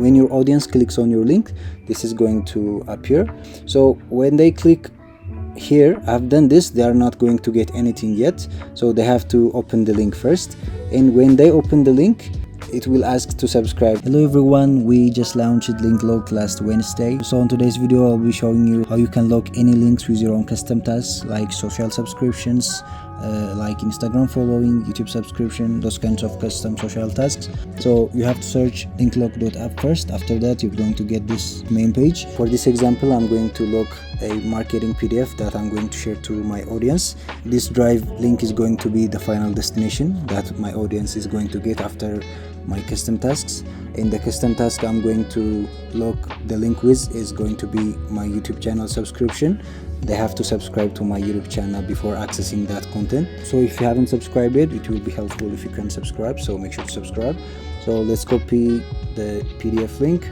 when your audience clicks on your link, this is going to appear. So when they click here, I've done this, they are not going to get anything yet, so they have to open the link first, and when they open the link, it will ask to subscribe. Hello everyone, we just launched Linklok last Wednesday. So in today's video I'll be showing you how you can lock any links with your own custom tasks like social subscriptions, like Instagram following, YouTube subscription, those kinds of custom social tasks. So you have to search linklok.app first. After that you're going to get this main page. For this example I'm going to lock a marketing PDF that I'm going to share to my audience. This drive link is going to be the final destination that my audience is going to get after my custom tasks, and the custom task I'm going to lock the link with is going to be my YouTube channel subscription. They have to subscribe to my YouTube channel before accessing that content. So if you haven't subscribed yet, it will be helpful if you can subscribe, so make sure to subscribe. So let's copy the PDF link,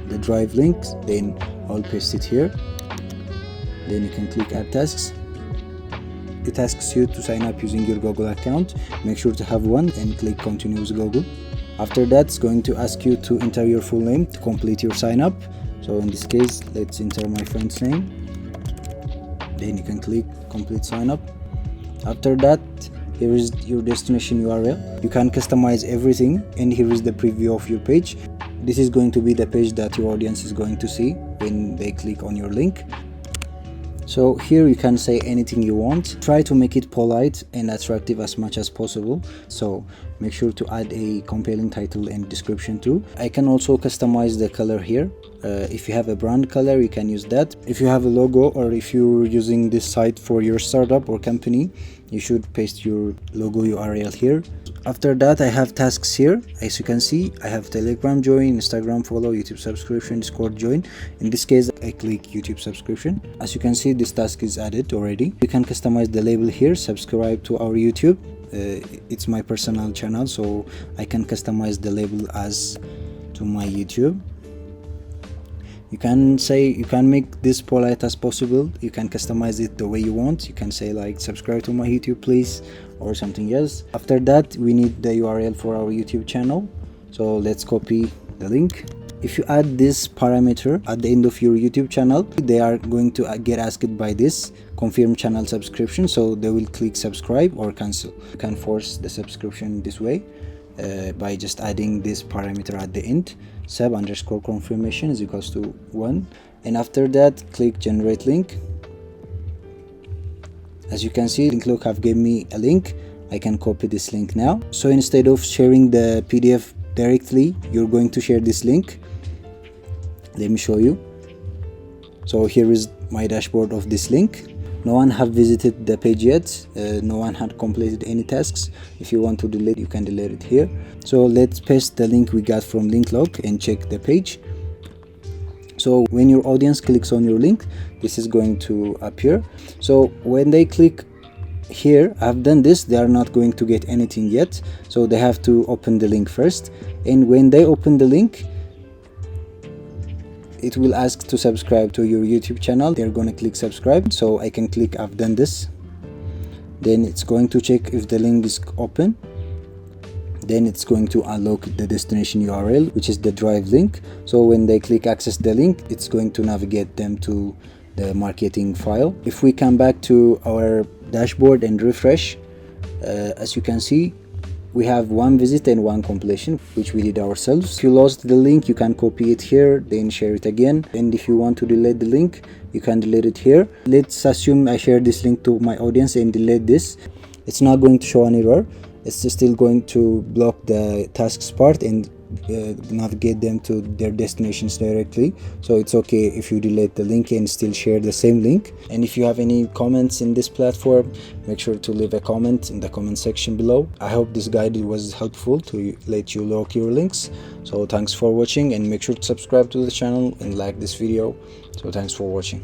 the drive link, then I'll paste it here. Then you can click add tasks. It asks you to sign up using your Google account. Make sure to have one and click continue with Google. After that, it's going to ask you to enter your full name to complete your sign up. So in this case, let's enter my friend's name. Then you can click complete sign up. After that, here is your destination URL. You can customize everything, and here is the preview of your page. This is going to be the page that your audience is going to see when they click on your link. So here you can say anything you want. Try to make it polite and attractive as much as possible. So make sure to add a compelling title and description too. I can also customize the color here. If you have a brand color, you can use that. If you have a logo, or if you're using this site for your startup or company, you should paste your logo URL here. After that, I have tasks here. As you can see, I have Telegram join, Instagram follow, YouTube subscription, Discord join. In this case, I click YouTube subscription. As you can see, this task is added already. You can customize the label here, subscribe to our YouTube. It's my personal channel, so I can customize the label as to my YouTube. You can make this polite as possible. You can customize it the way you want. You can say like subscribe to my YouTube please, or something else. After that, we need the URL for our YouTube channel. So let's copy the link. If you add this parameter at the end of your YouTube channel, they are going to get asked by this confirm channel subscription, so they will click subscribe or cancel. You can force the subscription this way by just adding this parameter at the end. Sub_confirmation is equals to 1, and after that click generate link. As you can see, Linklok have given me a link. I can copy this link now. So instead of sharing the PDF directly, you're going to share this link. Let me show you. So here is my dashboard of this link. No one have visited the page yet. No one had completed any tasks. If you want to delete, you can delete it here. So let's paste the link we got from Linklok and check the page. So when your audience clicks on your link, this is going to appear. So when they click here, I've done this, they are not going to get anything yet, so they have to open the link first, and when they open the link, it will ask to subscribe to your YouTube channel. They're going to click subscribe, so I can click I've done this. Then it's going to check if the link is open. Then it's going to unlock the destination URL, which is the drive link. So when they click access the link, it's going to navigate them to the marketing file. If we come back to our dashboard and refresh, as you can see, we have one visit and one completion, which we did ourselves. If you lost the link, you can copy it here, then share it again. And if you want to delete the link, you can delete it here. Let's assume I share this link to my audience and delete this. It's not going to show an error. It's still going to block the tasks part and navigate them to their destinations directly. So it's okay if you delete the link and still share the same link. And if you have any comments in this platform, make sure to leave a comment in the comment section below. I hope this guide was helpful to let you lock your links. So thanks for watching, and make sure to subscribe to the channel and like this video. So thanks for watching.